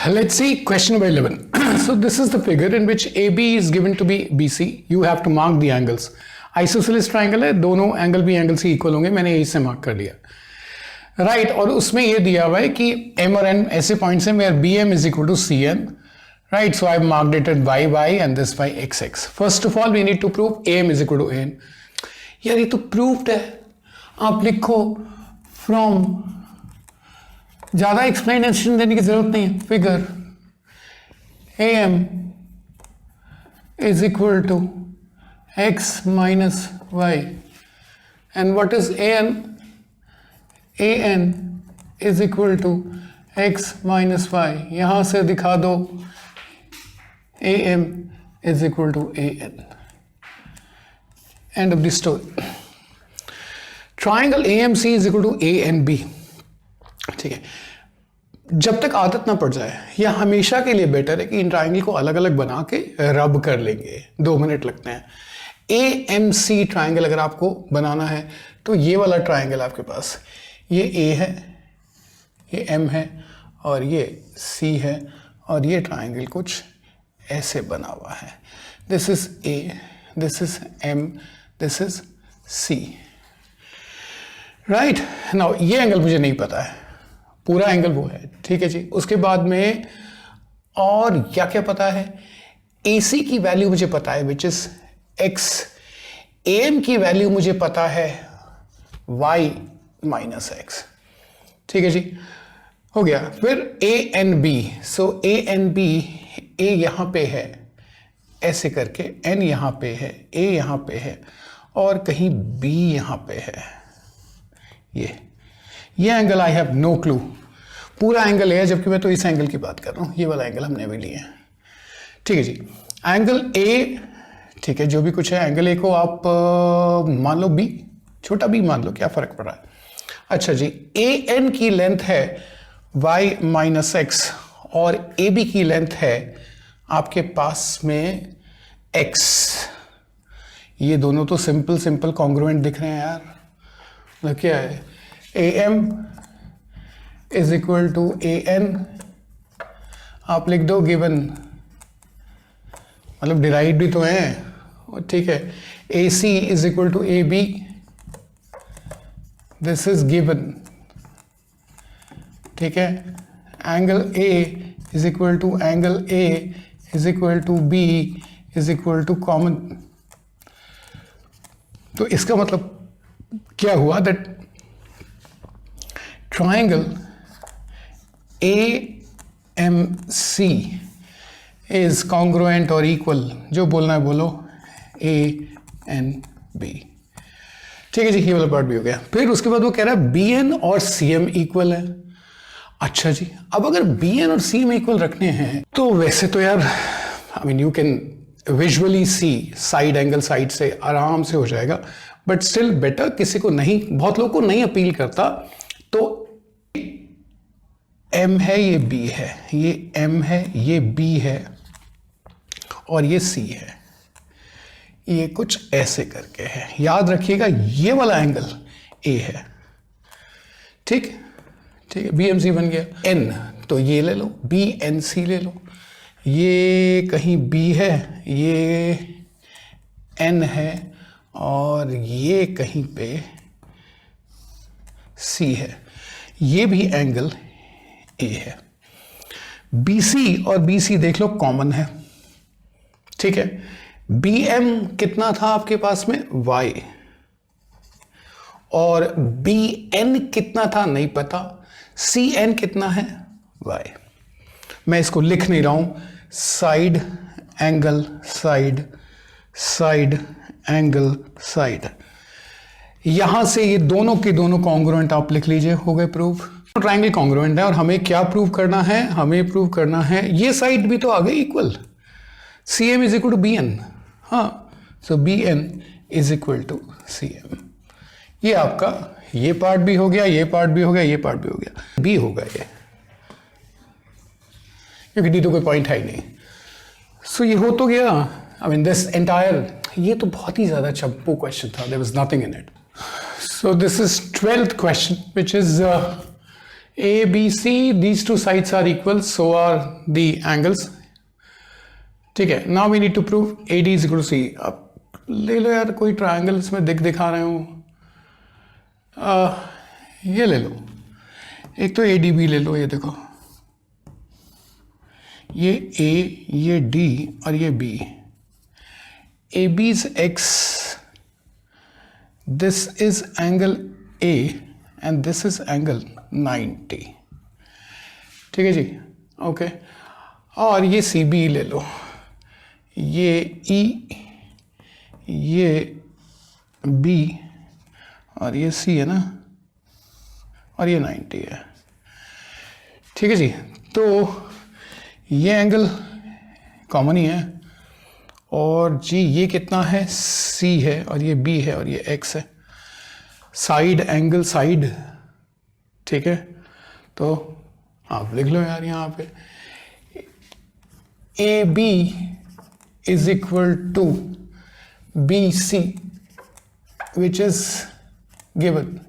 Let's see question number 11. So this is the figure in which AB is given to be BC. You have to mark the angles. Isosceles triangle है, दोनों angle भी angle से equal होंगे, मैंने यही से mark कर दिया राइट और उसमें ये दिया हुआ है कि M और N ऐसे पॉइंट्स हैं where BM is equal to CN right, so I've marked it at y and this by x. First of all we need to prove AM is equal to AN. यार ये तो proved है, आप लिखो from, ज़्यादा explanation देने की जरूरत नहीं है. Figure AM is equal to x minus y and what is AN? AN is equal to x minus y. यहाँ से दिखा दो AM is equal to AN. End of the story. Triangle AMC is equal to ANB. ठीक है, जब तक आदत ना पड़ जाए या हमेशा के लिए बेटर है कि इन ट्राइंगल को अलग अलग बना के रब कर लेंगे, 2 मिनट लगते हैं. AMC ट्राइंगल अगर आपको बनाना है तो ये वाला ट्राइंगल आपके पास, ये A है, ये M है और ये C है और ये ट्राइंगल कुछ ऐसे बना हुआ है. This is A, this is M, this is C right. Now ये एंगल मुझे नहीं पता है, पूरा एंगल वो है, ठीक है जी. उसके बाद में और क्या क्या पता है, AC की वैल्यू मुझे पता है विच इज x, AM की वैल्यू मुझे पता है y माइनस x. ठीक है जी, हो गया. फिर ANB, सो ANB, A यहां पे है ऐसे करके, N यहां पे है, A यहां पे है और कहीं B यहां पे है. ये angle I have no clue, पूरा एंगल है जबकि मैं तो इस एंगल की बात कर रहा हूं. ये वाला एंगल हमने भी लिया है. ठीक है जी. एंगल A, ठीक है, जो भी कुछ है एंगल A को आप मान लो B, छोटा B मान लो, क्या फर्क पड़ रहा है. अच्छा जी, AN की लेंथ है y माइनस x और AB की लेंथ है आपके पास में x. ये दोनों तो सिंपल कॉन्ग्रुएंट दिख रहे हैं यार. मतलब क्या है, AM is equal to AN, आप लिख दो गिवन, मतलब डिराइव भी तो है, ठीक है. AC is equal to AB, this is given, ठीक है. Angle A is equal to angle A is equal to B is equal to common. तो इसका मतलब क्या हुआ, that triangle AMC is congruent और इक्वल, जो बोलना है बोलो, ANB. ठीक है जी, ये वाला पार्ट भी हो गया. फिर उसके बाद वो कह रहा है BN और CM इक्वल है. अच्छा जी, अब अगर BN और CM इक्वल रखने हैं तो वैसे तो यार I mean you can visually see side angle, side से आराम से हो जाएगा, बट स्टिल बेटर, किसी को नहीं, बहुत लोगों को नहीं अपील करता. तो M है, ये B है, ये M है, ये B है और ये C है. ये कुछ ऐसे करके है, याद रखिएगा ये वाला एंगल A है. ठीक है, BMC बन गया. N तो ये ले लो, BNC ले लो. ये कहीं B है, ये N है और ये कहीं पे C है. ये भी एंगल A है. BC और BC देख लो कॉमन है. ठीक है. BM कितना था आपके पास में, Y, और BN कितना था नहीं पता, CN कितना है, Y. मैं इसको लिख नहीं रहा हूं, side angle side, side angle side. यहां से ये दोनों के दोनों कॉन्ग्रुएंट आप लिख लीजिए, हो गए प्रूफ. ट्राइंगल कॉन्ग्रुएंट है और हमें क्या प्रूव करना है, हमें प्रूव करना है ये साइड भी तो आ गई equal, CM is equal to BN. हाँ, so BN is equal to CM. ये आपका ये पार्ट भी हो गया, ये पार्ट भी हो गया, ये पार्ट भी हो गया, B होगा ये, क्योंकि D तो कोई पॉइंट है ही नहीं. सो ये हो तो गया. आई मीन दिस एंटायर, ये तो बहुत ही ज्यादा चंपू क्वेश्चन था, there was nothing in it. So this is 12th question, which is A B C, these two sides are equal, so are the angles. ठीक है, now we need to prove A D is equal to C. अब ले लो यार कोई triangle इसमें दिखा रहे हो. ये ले लो, एक तो ए डी बी ले लो. ये देखो, ये ए, ये डी और ये B. A B is X, this is angle A and this is angle 90. ठीक है जी, ओके. और ये सी बी ले लो, ये ई, ये बी और ये सी है ना, और ये 90 है. ठीक है जी, तो ये एंगल कॉमन ही है. और जी ये कितना है, सी है और ये बी है और ये एक्स है. Side angle side. ठीक है, तो आप लिख लो यार यहाँ पे A B is equal to B C which is given.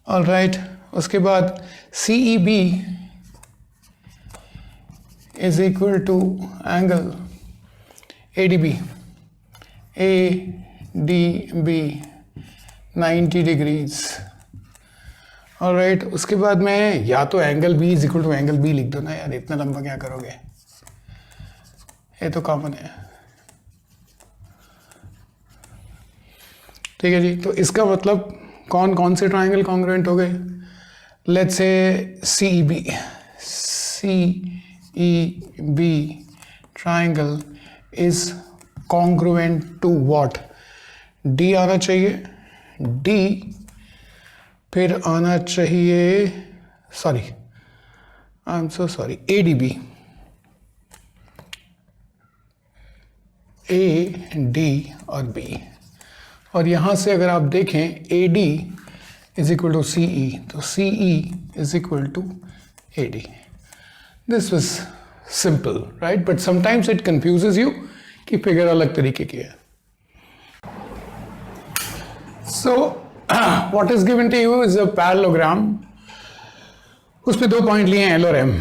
All right, उसके बाद C E B is equal to angle A D B. A D B 90 degrees. All right, उसके बाद मैं या तो angle B is equal to angle B लिख दो ना यार, इतना लंबा क्या करोगे, ये तो कॉमन है. ठीक है जी, तो इसका मतलब कौन कौन से ट्राइंगल कॉन्ग्रुएंट हो गए. Let's say C E B. C E B triangle is congruent to what. D आना चाहिए, डी फिर आना चाहिए, sorry I am so sorry, A D B. A D और बी. और यहाँ से अगर आप देखें A D is equal to C E, तो C E is equal to A D. This was simple right, but sometimes it confuses you कि figure अलग तरीके की है. सो what is given to you is a parallelogram. उस पे 2 point लिए हैं एल और एम.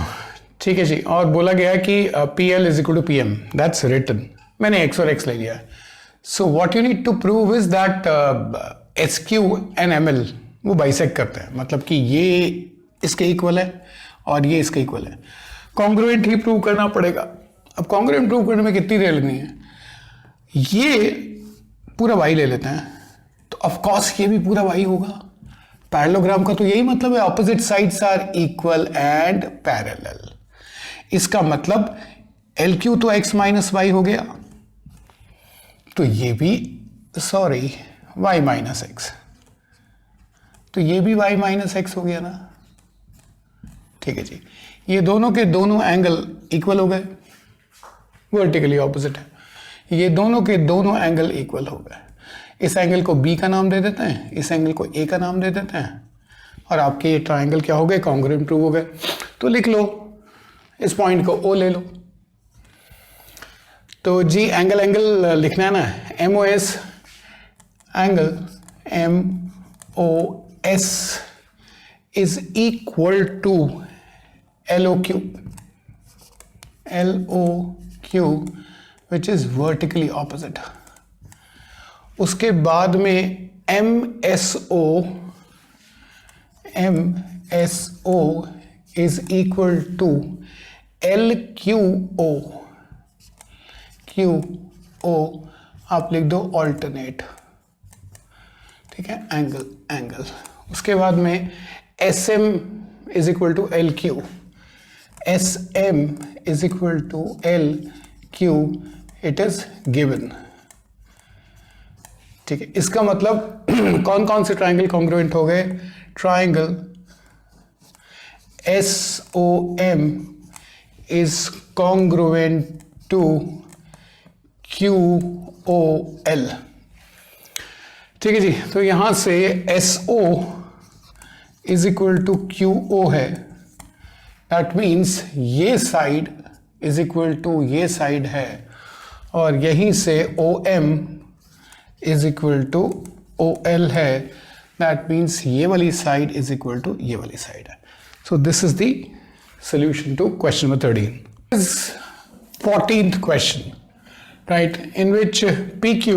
ठीक है जी, और बोला गया कि P L is equal to P M. That's written, मैंने एक्स और एक्स ले लिया. So what you need to prove is that S Q and M L वो बाइसेक्ट करते हैं. मतलब कि ये इसके इक्वल है और ये इसके इक्वल है. कॉन्ग्रुएंट ही प्रूव करना पड़ेगा. अब कॉन्ग्रुएंट प्रूव करने में कितनी देर लगनी है. ये पूरा वाई ले लेते हैं, तो ऑफ कोर्स ये भी पूरा वाई होगा. पैरेललोग्राम का तो यही मतलब है, opposite sides are equal and parallel. इसका मतलब एल क्यू तो एक्स माइनस वाई हो गया, तो ये भी सॉरी y माइनस एक्स, तो ये भी y माइनस एक्स हो गया ना. ठीक है जी, ये दोनों के दोनों एंगल इक्वल हो गए, वर्टिकली ऑपोजिट है. ये दोनों के दोनों एंगल इक्वल हो गए. इस एंगल को b का नाम दे देते हैं, इस एंगल को a का नाम दे देते हैं, और आपके ये ट्राइंगल क्या हो गए, कॉन्ग्रुएंट प्रूव हो गए. तो लिख लो, इस पॉइंट को o ले लो. तो जी एंगल एंगल लिखना है ना, M O S angle M O S is equal to L O Q. L O Q which is vertically opposite. उसके बाद में M S O is equal to L Q O. Q O आप लिख दो alternate. ठीक है, angle angle. उसके बाद में S M is equal to L Q. S M is equal to L Q. It is given. ठीक है, इसका मतलब कौन कौन से ट्राइंगल कॉन्ग्रुएंट हो गए. Triangle S O M is congruent to Q O L. ठीक है जी, तो यहां से S O is equal to Q O है. दैट मीन्स ये साइड इज इक्वल टू ये साइड है, और यहीं से O M is equal to O L है. दैट मीन्स ये वाली साइड इज इक्वल टू ये वाली साइड है. So this is the solution to question number 13. This is 14th question, right, in which PQ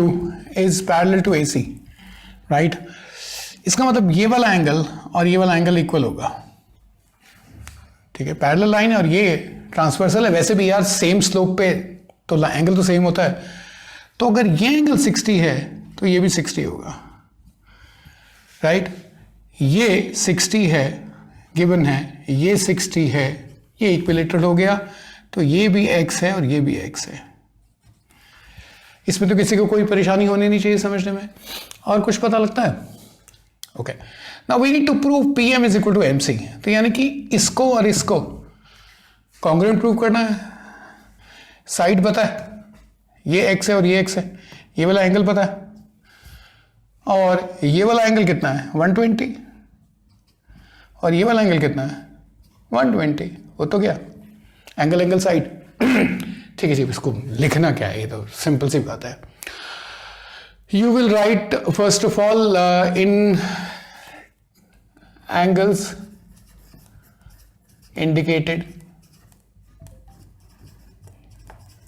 is parallel to AC, right. इसका मतलब ये वाला एंगल और ये वाला एंगल इक्वल होगा, ठीक है. पैरेलल लाइन है और ये ट्रांसवर्सल है. वैसे भी यार सेम स्लोप पे तो एंगल तो सेम होता है. तो अगर ये एंगल 60 है तो ये भी 60 होगा, राइट. ये 60 है, गिवन है, ये 60 है, ये इक्विलेटरल हो गया, तो ये भी x है और ये भी x है. इसमें तो किसी को कोई परेशानी होनी नहीं चाहिए समझने में. और कुछ पता लगता है? Okay, now we need to prove PM is equal to MC. तो यानी कि इसको और इसको कॉन्ग्रुएंट प्रूव करना है. साइड पता है, ये x है और ये x है. ये वाला एंगल पता है और ये वाला एंगल कितना है 120 और ये वाला एंगल कितना है 120. वो तो क्या एंगल एंगल साइड. ठीक है जी, इसको लिखना क्या है, ये तो सिंपल सी बात है. You will write first of all in angles indicated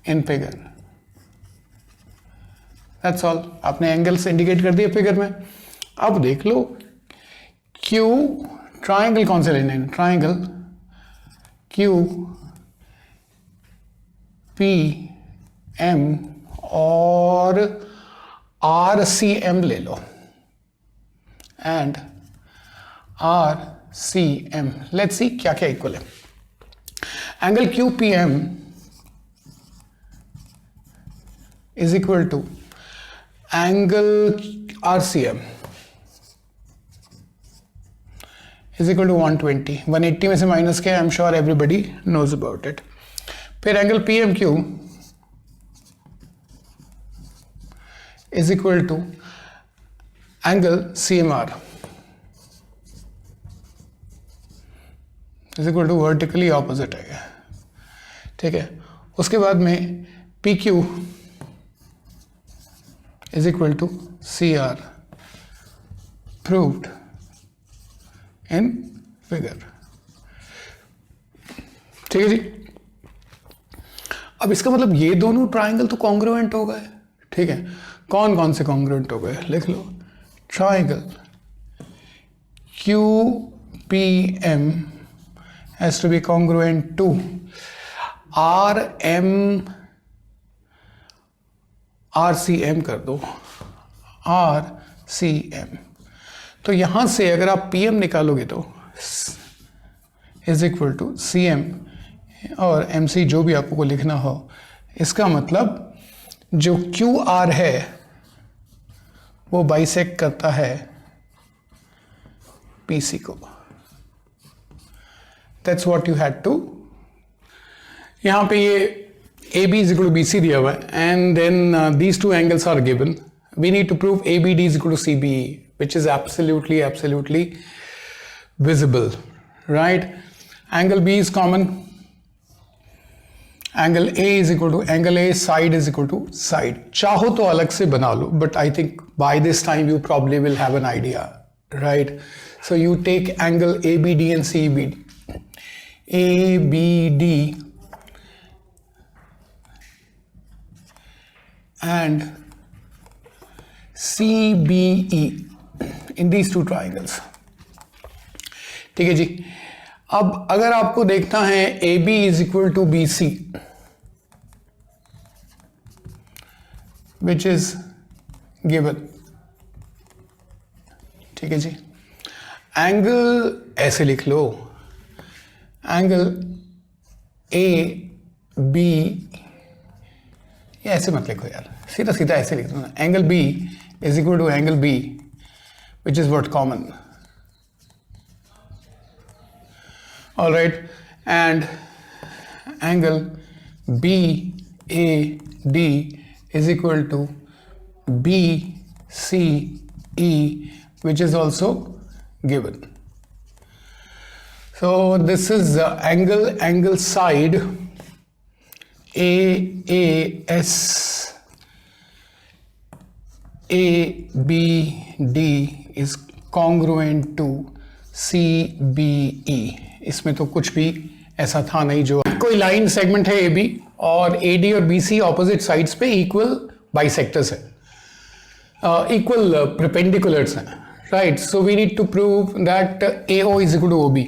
in figure. That's all. आपने एंगल्स इंडिकेट कर दिए फिगर में. अब देख लो क्यू ट्राइंगल कौन से लेने हैं. ट्राइंगल क्यू पी एम और आर सी एम ले लो. And R C M, let's see क्या क्या इक्वल है. Angle Q P M is equal to angle R C M is equal to 120. 180 में से माइनस के, I am sure everybody knows about it. फिर angle P M Q is equal to angle C M R is equal to vertically opposite है, ठीक है. उसके बाद में P Q is equal to C R proved in figure. ठीक है जी. अब इसका मतलब ये दोनों ट्राइंगल तो कॉन्ग्रुएंट हो गए, ठीक है. कौन कौन से कॉन्ग्रुएंट हो गए लिख लो. Triangle Q P M has to be congruent to R M R C M कर दो, आर सी एम. तो यहां से अगर आप पी एम निकालोगे तो is equal to C M और एम सी, जो भी आपको लिखना हो. इसका मतलब जो क्यू आर है वो बाइसेक्ट करता है पी सी को. That's what you had to. यहां पे ये A B is equal to B C दिया हुआ है and then these two angles are given. We need to prove A B D is equal to C B, which is absolutely visible, right? Angle B is common. Angle A is equal to angle A, side is equal to side. चाहो तो अलग से बना लो, but I think by this time you probably will have an idea, right? So you take angle ABD and CBD. ABD and CBE in these two triangles. ठीक है जी. अब अगर आपको देखना है AB is equal to BC, which is given. ठीक है जी. Angle ऐसे लिख लो, एंगल AB, ये ऐसे मत लिखो यार, सीधा सीधा ऐसे लिख दो ना. Angle B is equal to angle B, which is what common. All right, and angle BAD is equal to BCE, which is also given. So this is angle side AAS ABD is congruent to CBE। इसमें तो कुछ भी ऐसा था नहीं। जो कोई line segment है AB और AD और BC ऑपोजिट साइड्स पे इक्वल बाइसेक्टर्स है, इक्वल परपेंडिकुलर्स हैं, right. So we need to prove that AO is equal to OB।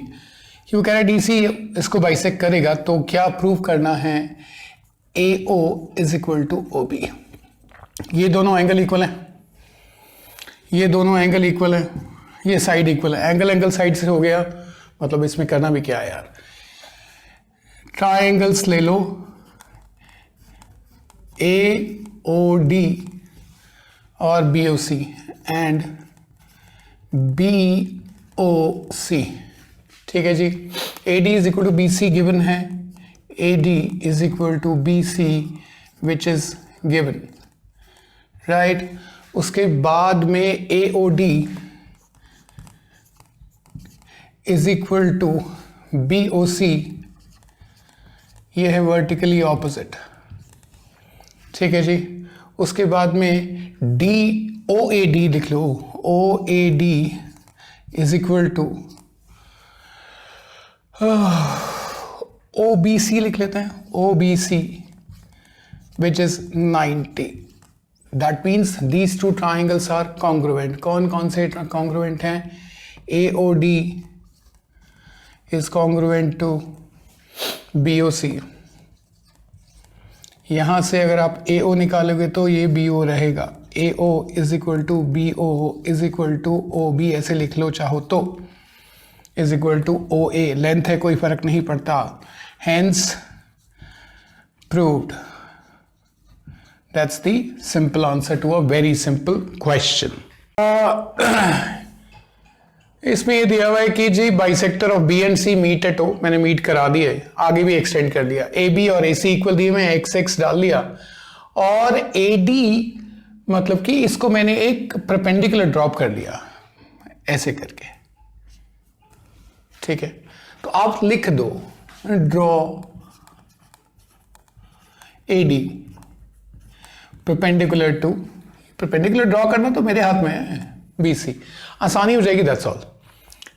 क्यों कह रहा है DC इसको बाइसेक्ट करेगा, तो क्या प्रूव करना है, AO is equal to OB। ये दोनों एंगल इक्वल हैं, ये दोनों एंगल इक्वल हैं, ये साइड इक्वल है, एंगल एंगल साइड से हो गया। मतलब इसमें करना भी क्या है यार, ट्राइंगल्स ले लो, AOD और BOC एंड BOC, ठीक है जी। AD is equal to BC given है, AD is equal to BC which is given, right. उसके बाद में AOD is equal to BOC, ये है वर्टिकली ऑपोजिट, ठीक है जी। उसके बाद में OAD लिख लो, OAD is equal to OBC लिख लेते हैं, OBC which is 90। That means these two triangles are congruent. कौन कौन से कॉन्ग्रुएंट हैं, AOD is congruent to BOC। यहां से अगर आप AO निकालोगे तो ये BO रहेगा, AO is equal to BO is equal to OB, ऐसे लिख लो चाहो तो, is equal to OA। Length है, कोई फर्क नहीं पड़ता, hence proved. That's the simple answer to a very simple question. इसमें ये दिया हुआ है कि जी bisector of B and C meet at O, मैंने मीट करा दिया है, आगे भी एक्सटेंड कर दिया। AB और AC इक्वल दिए, मैं XX डाल दिया, और AD मतलब कि इसको मैंने एक परपेंडिकुलर ड्रॉप कर दिया ऐसे करके, ठीक है। तो आप लिख दो draw AD perpendicular to, perpendicular draw करना तो मेरे हाथ में है, BC, आसानी हो जाएगी, दैट्स ऑल,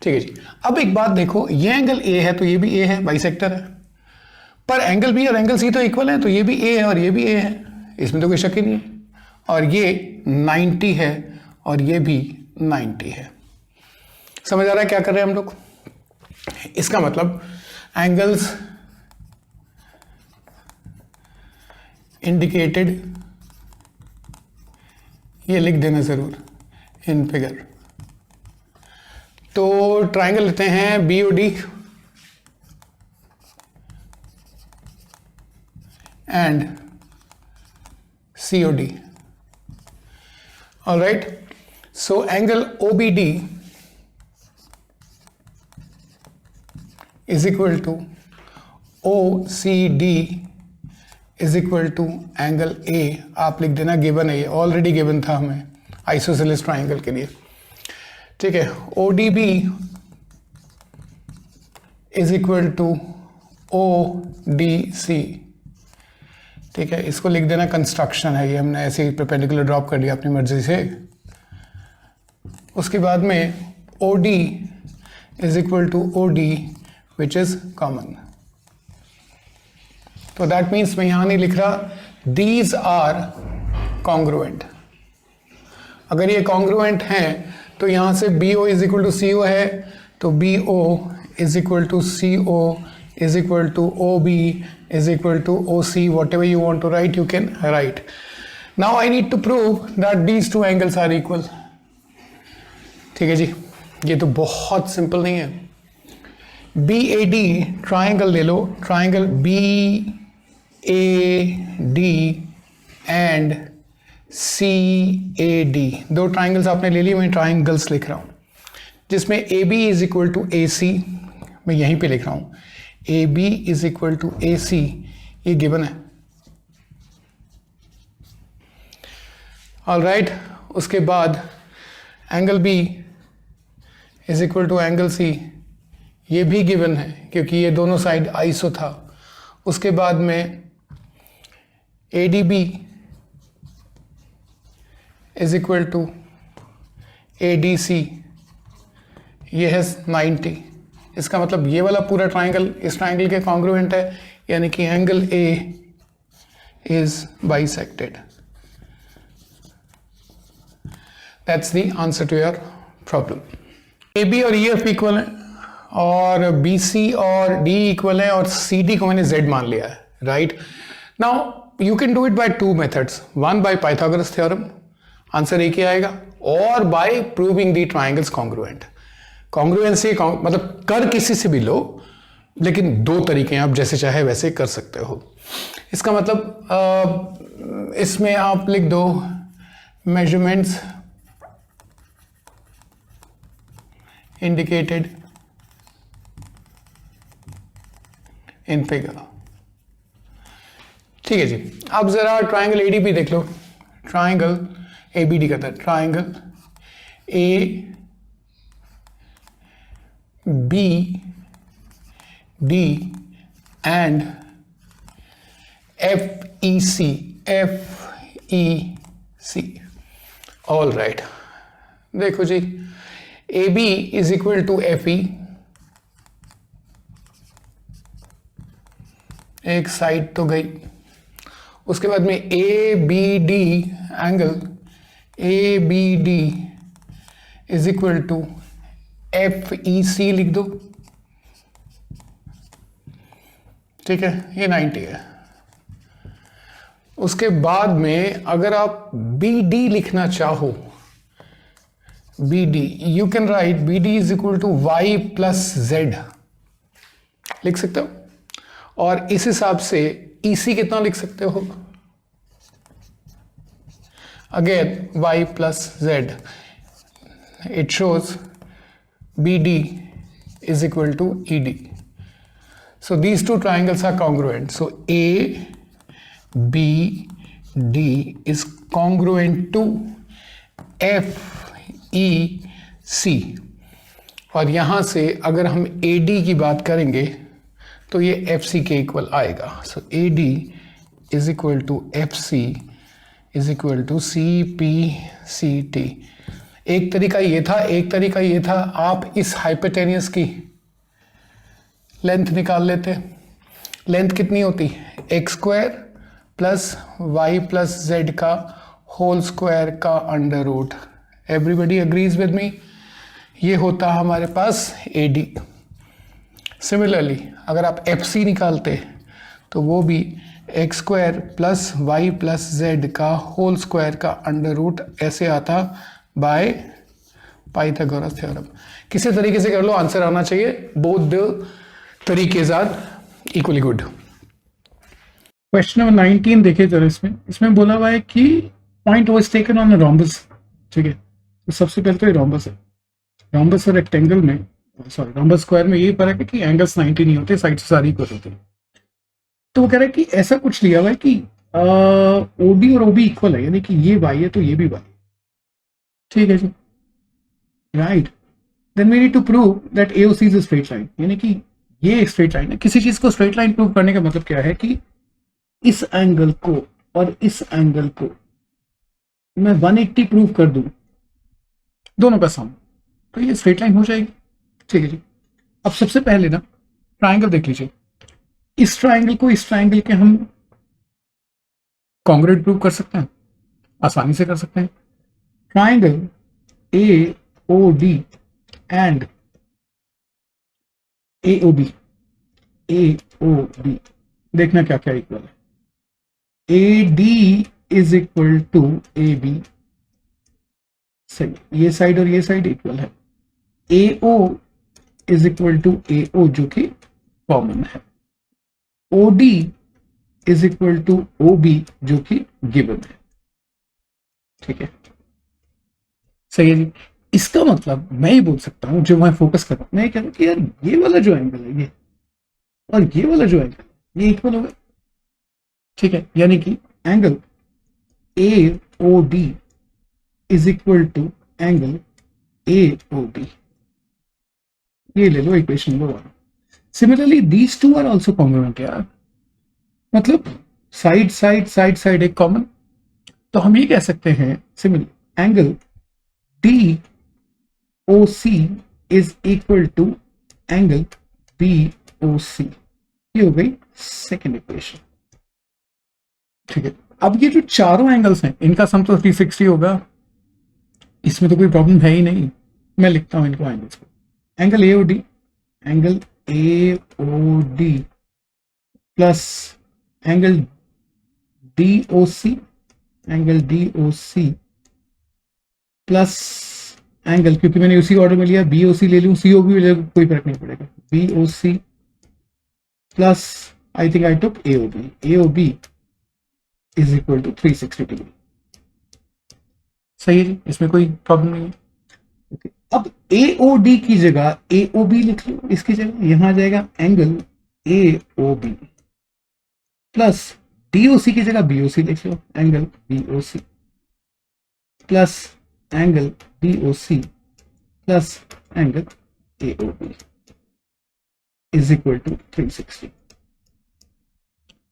ठीक है जी। अब एक बात देखो, ये एंगल A है तो ये भी A है, बाइसेक्टर है, पर एंगल B और एंगल C तो इक्वल है, तो ये भी A है और ये भी A है, इसमें तो कोई शक ही नहीं है। और ये 90 है और ये भी 90 है। समझ आ रहा है क्या कर रहे हैं हम लोग? इसका मतलब एंगल्स इंडिकेटेड, ये लिख देना जरूर इन फिगर। तो ट्राइंगल लेते हैं BOD and COD, all right। So angle OBD is equal to OCD is equal to angle A। आप लिख देना, गिवन है, ये ऑलरेडी गिवन था हमें आइसोसेलेस ट्राइंगल के लिए, ठीक है। ODB is equal to ODC, ठीक है। इसको लिख देना, कंस्ट्रक्शन है ये, हमने ऐसे ही परपेंडिकुलर ड्रॉप कर दिया अपनी मर्जी से। उसके बाद में OD is equal to OD which is common. तो दैट मीन्स मैं यहां नहीं लिख रहा दीज आर कॉन्ग्रुएंट। अगर ये कॉन्ग्रुएंट हैं तो यहां से BO is equal to CO है, तो BO is equal to CO is equal to OB is equal to OC, whatever you want to write you can write. Now I need to prove that these two angles are equal, ठीक है जी। ये तो बहुत simple नहीं है। BAD triangle ले लो, triangle BAD and CAD, दो triangles आपने ले लिए, मैं ट्राइंगल्स लिख रहा हूं, जिसमें AB is equal to AC, मैं यहीं पे लिख रहा हूं, AB is equal to AC, ये गिवन है, ऑलराइट। उसके बाद angle B is equal to angle C, ये भी गिवन है क्योंकि ये दोनों साइड आइसो था। उसके बाद में ADB is equal to ADC, ये है 90, इसका मतलब ये वाला पूरा ट्राइंगल इस ट्राइंगल के कॉन्ग्रुएंट है, यानी कि angle A is bisected. That's the answer to your problem. A B और ई एफ इक्वल है, और बी सी और डी इक्वल है, और सी डी को मैंने जेड मान लिया है, right. Now you can do it by two methods, one by Pythagoras theorem, answer एक ही आएगा, और by proving the triangles congruent. Congruency मतलब कर किसी से भी लो, लेकिन दो तरीके हैं, आप जैसे चाहे वैसे कर सकते हो। इसका मतलब इसमें आप लिख दो मेजरमेंट्स इंडिकेटेड इन फिगर। ठीक है जी। अब जरा ट्राइंगल एडीबी देख लो, ट्राइंगल एबीडी कहता है, triangle A B D and F E C. All right, देखो जी, A B is equal to F E, एक साइड तो गई, उसके बाद में A B D angle A B D is equal to F E C लिख दो, ठीक है, ये 90 है। उसके बाद में अगर आप बी डी लिखना चाहो, B D you can write B D is equal to Y plus Z लिख सकते हो, और इस हिसाब से ई सी कितना लिख सकते हो, again Y plus Z, it shows BD is equal to ED. So these two triangles are congruent. So ABD is congruent to FEC. और यहाँ से अगर हम AD की बात करेंगे तो ये FC के इक्वल आएगा। So AD is equal to FC is equal to CPCT. एक तरीका ये था, एक तरीका ये था, आप इस हाइपोटेनियस की लेंथ निकाल लेते। लेंथ कितनी होती, X square plus Y plus Z का होल स्क्वायर का under root. Everybody agrees with me, ये होता हमारे पास ए डी। सिमिलरली अगर आप एफ सी निकालते तो वो भी X square plus Y plus Z का होल स्क्वायर का अंडर रूट ऐसे आता बाय पाइथागोरस थ्योरम। किसी तरीके से कर लो, आंसर आना चाहिए। बोथ द तरीके are equally good. Question number 19 देखे जरा, इसमें बोला हुआ है कि point was taken on a rhombus. ठीक है, तो सबसे पहले तो ये रोम्बस है। रोम्बस और रेक्टेंगल में, सॉरी रोम्बस स्क्वायर में यही फर्क है कि एंगल्स 90 नहीं होते, साइड से सारी इक्वल होती है। तो वो कह रहा है कि ऐसा कुछ लिया हुआ है कि ओडी और ओबी इक्वल है, यानी कि ये वाई है तो ये भी वाई। ठीक है जी, right. Then we need to prove that A O C is a straight line, यानी कि ये स्ट्रेट लाइन है। किसी चीज को स्ट्रेट लाइन प्रूव करने का मतलब क्या है कि इस एंगल को और इस एंगल को मैं 180 प्रूव कर दूं, दोनों का सम, तो ये स्ट्रेट लाइन हो जाएगी। ठीक है जी। अब सबसे पहले ना ट्राइंगल देख लीजिए। इस ट्राइंगल को इस ट्राइंगल के हम कॉन्ग्रुएंट प्रूव कर सकते हैं, आसानी से कर सकते हैं। Triangle A O D and A O B, A O B देखना क्या क्या इक्वल है। A D is equal to A B, सही, ये साइड और ये साइड इक्वल है। A O is equal to A O जो कि कॉमन है। O D is equal to O B जो कि गिवन है। ठीक है, सही है जी। इसका मतलब मैं ही बोल सकता हूं, जो मैं फोकस कर रहा हूं, मैं कह रहा हूं कि यार ये वाला जो एंगल है ये और ये वाला जो एंगल ये इक्वल हो गए। ठीक है, यानी कि angle A O D is equal to angle A O B. ये ले लो equation number 1। Similarly these two are also congruent यार, मतलब साइड साइड साइड साइड एक कॉमन। तो हम ये कह सकते हैं similar angle D O C is equal to angle BOC। ये हो गई सेकेंड इक्वेशन। ठीक है, अब ये जो चारों एंगल्स हैं इनका सम तो 360 होगा, इसमें तो कोई प्रॉब्लम है ही नहीं। मैं लिखता हूं इनको एंगल्स को, angle AOD, angle AOD plus angle DOC, angle DOC plus angle, क्योंकि मैंने उसी ऑर्डर में लिया, BOC ले लूं COB ले लूं कोई फर्क नहीं पड़ेगा, BOC plus I think I took AOB is equal to 360 degree. सही है जी, इसमें कोई प्रॉब्लम नहीं है। okay. अब AOD की जगह AOB लिख लो, इसकी जगह यहां आ जाएगा एंगल AOB प्लस DOC की जगह BOC लिख लो, angle BOC plus angle DOC plus angle AOB is equal to 360।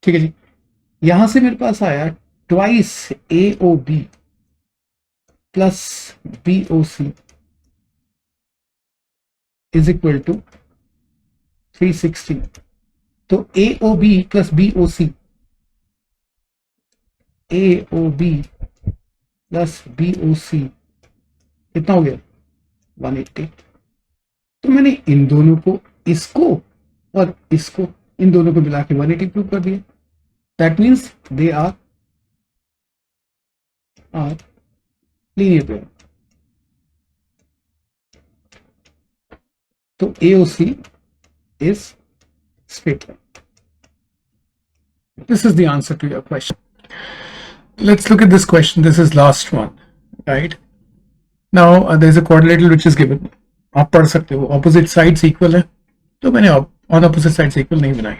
ठीक है जी, यहां से मेरे पास आया twice AOB plus BOC is equal to 360। तो AOB plus BOC, AOB plus BOC कितना हो गया 180। तो मैंने इन दोनों को, इसको और इसको, इन दोनों को मिला के 180 प्रूव कर दिया। That means they are linear pair. तो AOC is straight line. This is the answer to your question. Let's look at this question. This is last one, right? Now there is a quadrilateral which is given. आप पढ़ सकते हो, opposite sides equal है, तो मैंने on opposite sides equal नहीं बनाई।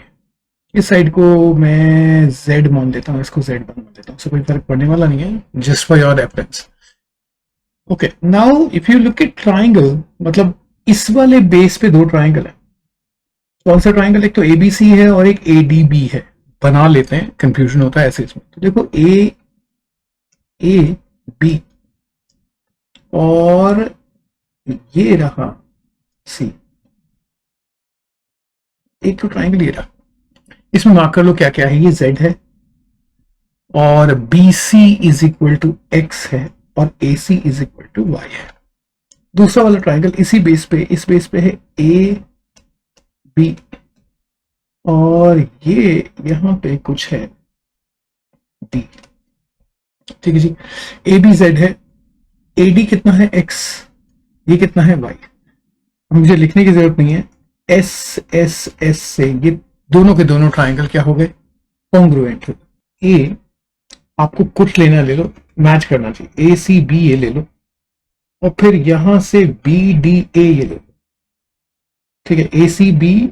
इस साइड को मैं Z मान देता हूँ, इसको Z मान देता हूँ, so कोई फर्क पड़ने वाला नहीं है, just for your reference. Okay, now if you look at triangle, मतलब इस वाले बेस पे दो ट्राइंगल है। कौन सा ट्राइंगल? एक तो ABC है और एक ADB है। बना लेते हैं, कंफ्यूजन होता है ऐसे इसमें। तो देखो AAB और ये रहा C, एक तो ट्राइंगल ये रहा। इसमें मार्क कर लो क्या क्या है। ये Z है और BC is equal to X है और AC is equal to Y है। दूसरा वाला ट्राइंगल इसी बेस पे, इस बेस पे है AB और ये यहां पे कुछ है D। ठीक है जी, AB Z है, AD कितना है X, ये कितना है Y। मुझे लिखने की जरूरत नहीं है, S से ये दोनों के दोनों ट्राइंगल क्या हो गए, कॉन्ग्रुएंट। ए आपको कुछ लेना ले लो, मैच करना चाहिए, ACB ये ले लो और फिर यहां से BDA ये ले लो। ठीक है, ACB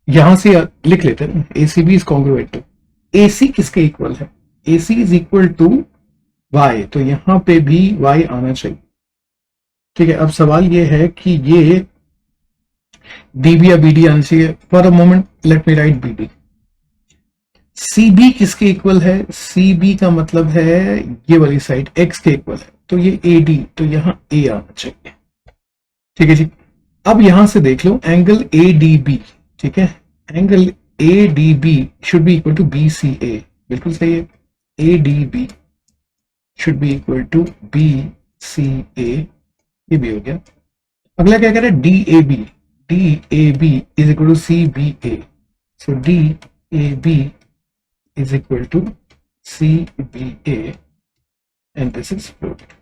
यहां से लिख लेते हैं, ACB इज कॉन्ग्रुएंट। AC किसके इक्वल है? AC is equal to Y, तो यहां पे भी Y आना चाहिए। ठीक है, अब सवाल ये है कि ये DB या BD आना चाहिए। For a moment let me right BD। CB किसके इक्वल है? CB का मतलब है ये वाली साइड X के इक्वल है, तो ये AD, तो यहां A आना चाहिए। ठीक है जी, अब यहां से देख लो एंगल ADB। ठीक है, angle ADB should be equal to BCA, बिल्कुल सही है। ADB should be equal to BCA, ये भी हो गया। अगला क्या कह रहा है? DAB, DAB is equal to CBA, so DAB is equal to CBA and this is proved.